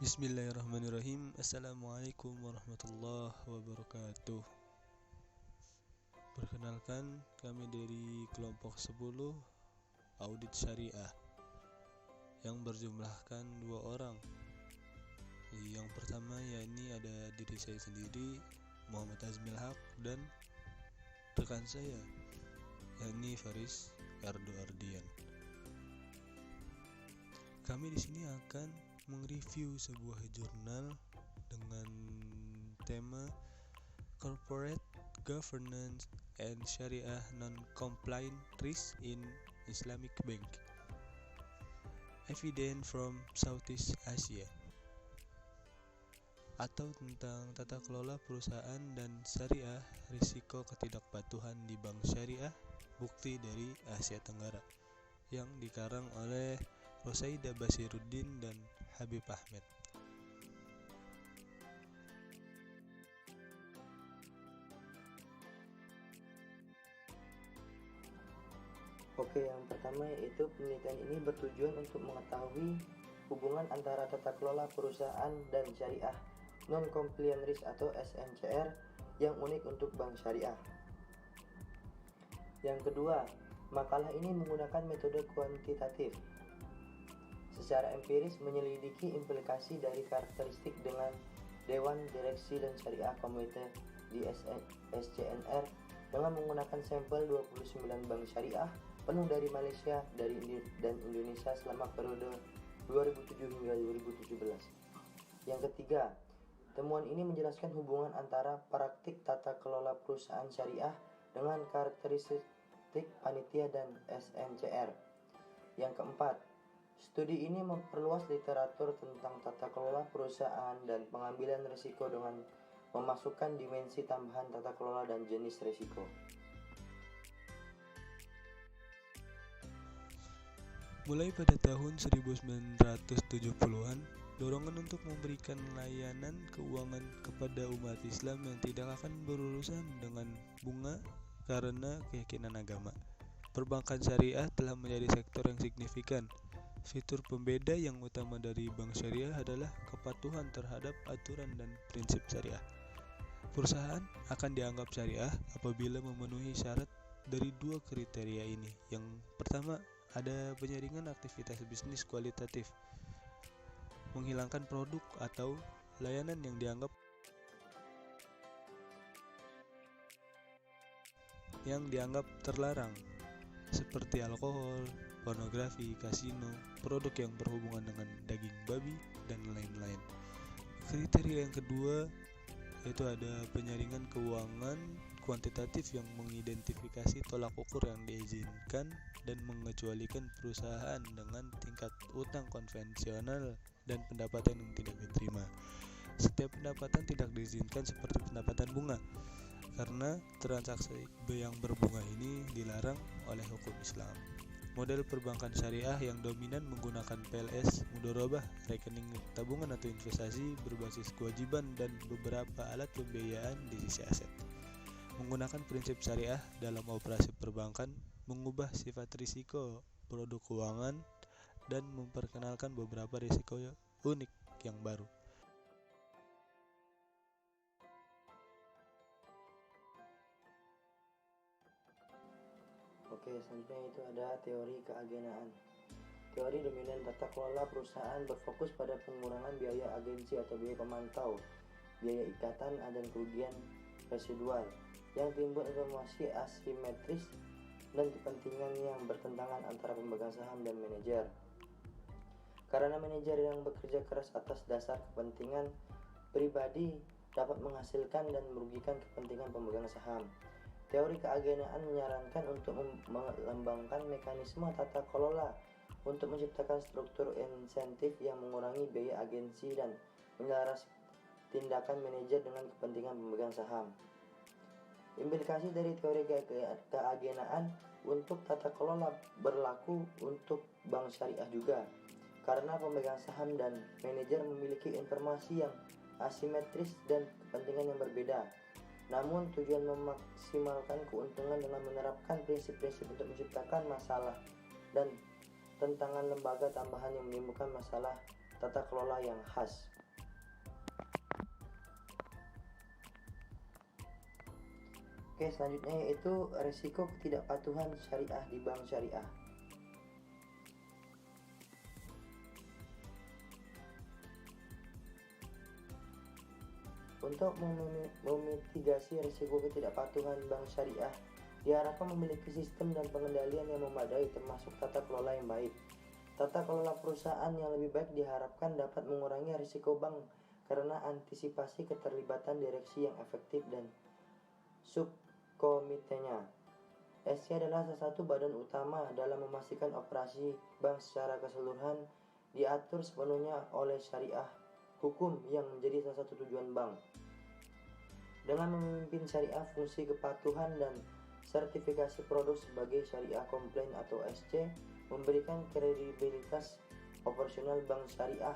Bismillahirrahmanirrahim. Assalamualaikum warahmatullahi wabarakatuh. Perkenalkan, kami dari kelompok 10 Audit Syariah yang berjumlahkan 2 orang. Yang pertama yakni ada diri saya sendiri, Muhammad Azmil Haq, dan rekan saya yakni Faris Ardo Ardian. Kami di sini akan mereview sebuah jurnal dengan tema Corporate Governance and Sharia Non-Compliant Risk in Islamic Bank, Evidence from Southeast Asia, atau tentang tata kelola perusahaan dan syariah, risiko ketidakpatuhan di bank syariah, bukti dari Asia Tenggara, yang dikarang oleh Rosaida Basiruddin dan Habib Ahmed. Oke, yang pertama yaitu penelitian ini bertujuan untuk mengetahui hubungan antara tata kelola perusahaan dan syariah non-compliant risk atau SNCR yang unik untuk bank syariah. Yang kedua, makalah ini menggunakan metode kuantitatif. Secara empiris menyelidiki implikasi dari karakteristik dengan Dewan Direksi dan Syariah Komite di SCNR dengan menggunakan sampel 29 bank syariah penuh dari Malaysia dan Indonesia selama periode 2007 hingga 2017. Yang ketiga, temuan ini menjelaskan hubungan antara praktik tata kelola perusahaan syariah dengan karakteristik panitia dan SNCR. Yang keempat, studi ini memperluas literatur tentang tata kelola perusahaan dan pengambilan risiko dengan memasukkan dimensi tambahan tata kelola dan jenis risiko. Mulai pada tahun 1970-an, dorongan untuk memberikan layanan keuangan kepada umat Islam yang tidak akan berurusan dengan bunga karena keyakinan agama. Perbankan syariah telah menjadi sektor yang signifikan. Fitur pembeda yang utama dari bank syariah adalah kepatuhan terhadap aturan dan prinsip syariah. Perusahaan akan dianggap syariah apabila memenuhi syarat dari 2 kriteria ini. Yang pertama, ada penyaringan aktivitas bisnis kualitatif, menghilangkan produk atau layanan yang dianggap terlarang, seperti alkohol, pornografi, kasino, produk yang berhubungan dengan daging babi, dan lain-lain. Kriteria yang kedua yaitu ada penyaringan keuangan kuantitatif yang mengidentifikasi tolak ukur yang diizinkan dan mengecualikan perusahaan dengan tingkat utang konvensional dan pendapatan yang tidak diterima. Setiap pendapatan tidak diizinkan seperti pendapatan bunga, karena transaksi yang berbunga ini dilarang oleh hukum Islam. Model perbankan syariah yang dominan menggunakan PLS, mudharabah, rekening tabungan atau investasi berbasis kewajiban dan beberapa alat pembiayaan di sisi aset. Menggunakan prinsip syariah dalam operasi perbankan, mengubah sifat risiko produk keuangan, dan memperkenalkan beberapa risiko unik yang baru. Oke, selanjutnya itu ada teori keagenaan. Teori dominan tata kelola perusahaan berfokus pada pengurangan biaya agensi atau biaya pemantau, biaya ikatan dan kerugian residual yang timbul informasi asimetris dan kepentingan yang bertentangan antara pemegang saham dan manajer. Karena manajer yang bekerja keras atas dasar kepentingan pribadi dapat menghasilkan dan merugikan kepentingan pemegang saham. Teori keagenaan menyarankan untuk mengembangkan mekanisme tata kelola untuk menciptakan struktur insentif yang mengurangi biaya agensi dan menyelaras tindakan manajer dengan kepentingan pemegang saham. Implikasi dari teori keagenaan untuk tata kelola berlaku untuk bank syariah juga, karena pemegang saham dan manajer memiliki informasi yang asimetris dan kepentingan yang berbeda. Namun tujuan memaksimalkan keuntungan dengan menerapkan prinsip-prinsip untuk menciptakan masalah dan tantangan lembaga tambahan yang menimbulkan masalah tata kelola yang khas. Oke, selanjutnya yaitu risiko ketidakpatuhan syariah di bank syariah. Untuk memitigasi risiko ketidakpatuhan bank syariah, diharapkan memiliki sistem dan pengendalian yang memadai termasuk tata kelola yang baik. Tata kelola perusahaan yang lebih baik diharapkan dapat mengurangi risiko bank karena antisipasi keterlibatan direksi yang efektif dan subkomitenya. SC adalah salah satu badan utama dalam memastikan operasi bank secara keseluruhan diatur sepenuhnya oleh syariah hukum yang menjadi salah satu tujuan bank. Dengan memimpin syariah, fungsi kepatuhan dan sertifikasi produk sebagai syariah komplain atau SC memberikan kredibilitas operasional bank syariah,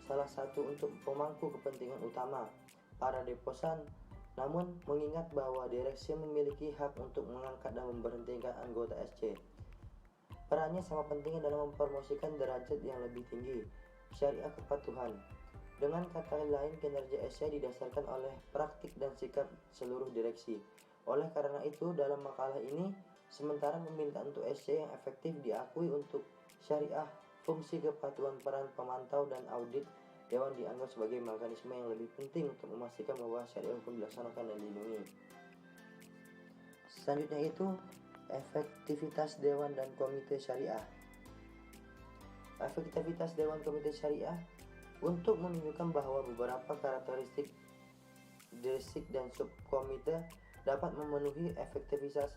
salah satu untuk pemangku kepentingan utama para deposan. Namun mengingat bahwa direksi memiliki hak untuk mengangkat dan memberhentikan anggota SC. Perannya sama pentingnya dalam mempromosikan derajat yang lebih tinggi, syariah kepatuhan. Dengan kata lain, kinerja SC didasarkan oleh praktik dan sikap seluruh direksi. Oleh karena itu, dalam makalah ini, sementara meminta untuk SC yang efektif diakui untuk syariah, fungsi kepatuhan peran pemantau dan audit Dewan dianggap sebagai mekanisme yang lebih penting untuk memastikan bahwa syariah hukum dilaksanakan dan dilindungi. Selanjutnya itu efektivitas Dewan dan Komite Syariah. Efektivitas Dewan Komite Syariah untuk menunjukkan bahwa beberapa karakteristik direksi dan subkomite dapat memenuhi efektivitas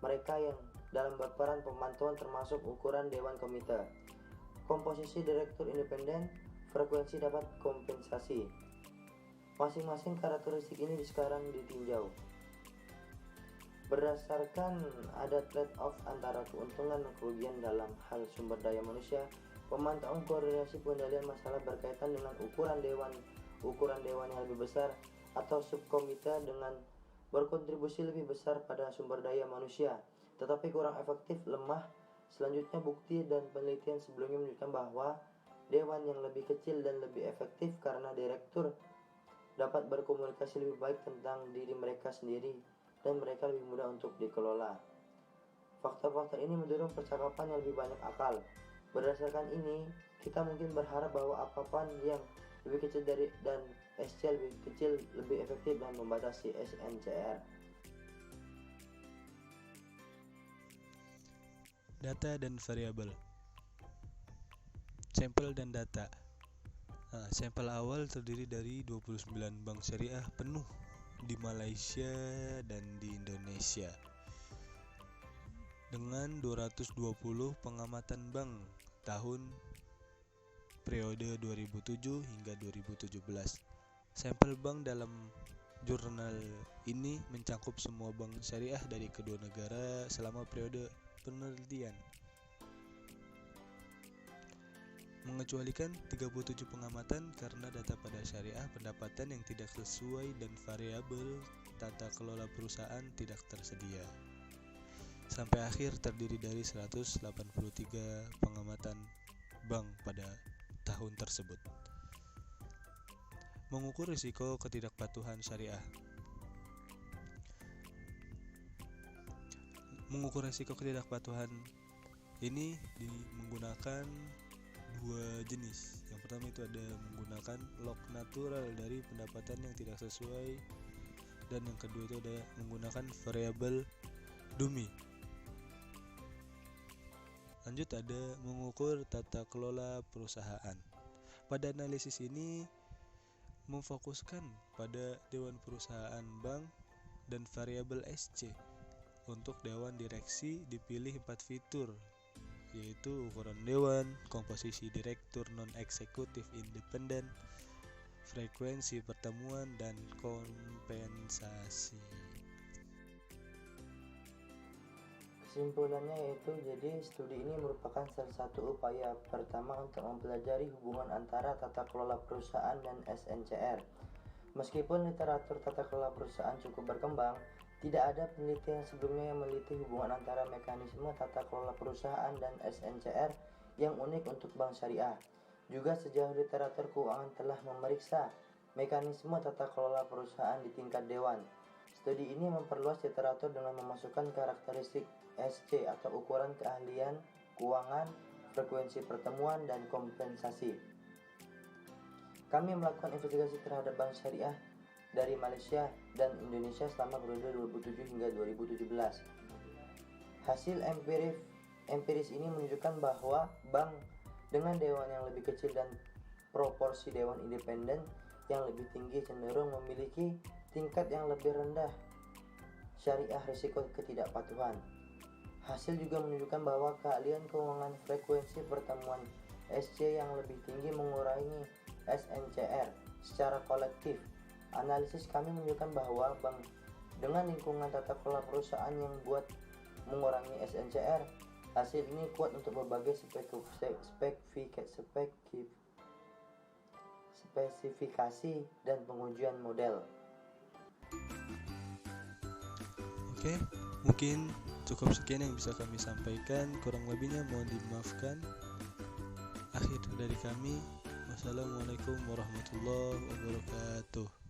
mereka yang dalam berperan pemantauan termasuk ukuran Dewan Komite, komposisi direktur independen, frekuensi dapat kompensasi. Masing-masing karakteristik ini sekarang ditinjau. Berdasarkan ada trade-off antara keuntungan dan kerugian dalam hal sumber daya manusia, pemantauan koordinasi pengendalian masalah berkaitan dengan ukuran dewan yang lebih besar atau subkomite dengan berkontribusi lebih besar pada sumber daya manusia, tetapi kurang efektif, lemah. Selanjutnya, bukti dan penelitian sebelumnya menunjukkan bahwa dewan yang lebih kecil dan lebih efektif karena direktur dapat berkomunikasi lebih baik tentang diri mereka sendiri dan mereka lebih mudah untuk dikelola. Faktor-faktor ini mendorong percakapan yang lebih banyak akal. Berdasarkan ini, kita mungkin berharap bahwa apapun yang lebih kecil dari dan SC lebih kecil lebih efektif dan membatasi SNCR. Data dan variabel. Sampel dan data. Sampel awal terdiri dari 29 bank syariah penuh di Malaysia dan di Indonesia dengan 220 pengamatan bank tahun periode 2007 hingga 2017. Sampel bank dalam jurnal ini mencakup semua bank syariah dari kedua negara selama periode penelitian, mengecualikan 37 pengamatan karena data pada syariah pendapatan yang tidak sesuai dan variabel tata kelola perusahaan tidak tersedia. Sampai akhir terdiri dari 183 pengamatan bank pada tahun tersebut. Mengukur risiko ketidakpatuhan syariah. Mengukur risiko ketidakpatuhan ini menggunakan dua jenis. Yang pertama itu ada menggunakan log natural dari pendapatan yang tidak sesuai, dan yang kedua itu ada menggunakan variabel dummy. Lanjut ada mengukur tata kelola perusahaan. Pada analisis ini memfokuskan pada dewan perusahaan bank dan variabel SC. Untuk dewan direksi dipilih 4 fitur, yaitu ukuran dewan, komposisi direktur non-eksekutif independen, frekuensi pertemuan, dan kompensasi. Kesimpulannya yaitu, jadi studi ini merupakan salah satu upaya pertama untuk mempelajari hubungan antara tata kelola perusahaan dan SNCR. Meskipun literatur tata kelola perusahaan cukup berkembang, tidak ada penelitian sebelumnya yang meneliti hubungan antara mekanisme tata kelola perusahaan dan SNCR yang unik untuk bank syariah. Juga sejauh literatur keuangan telah memeriksa mekanisme tata kelola perusahaan di tingkat dewan. Studi ini memperluas literatur dengan memasukkan karakteristik SC atau ukuran keahlian, keuangan, frekuensi pertemuan, dan kompensasi. Kami melakukan investigasi terhadap bank syariah dari Malaysia dan Indonesia selama periode 2007 hingga 2017. Hasil empiris ini menunjukkan bahwa bank dengan dewan yang lebih kecil dan proporsi dewan independen yang lebih tinggi cenderung memiliki tingkat yang lebih rendah syariah risiko ketidakpatuhan. Hasil juga menunjukkan bahwa keahlian keuangan frekuensi pertemuan SC yang lebih tinggi mengurangi SNCR secara kolektif. Analisis kami menunjukkan bahwa bank dengan lingkungan tata kelola perusahaan yang buat mengurangi SNCR. Hasil ini kuat untuk berbagai spesifikasi dan pengujian model. Oke, mungkin cukup sekian yang bisa kami sampaikan. Kurang lebihnya mohon dimaafkan. Akhir dari kami, wassalamualaikum warahmatullahi wabarakatuh.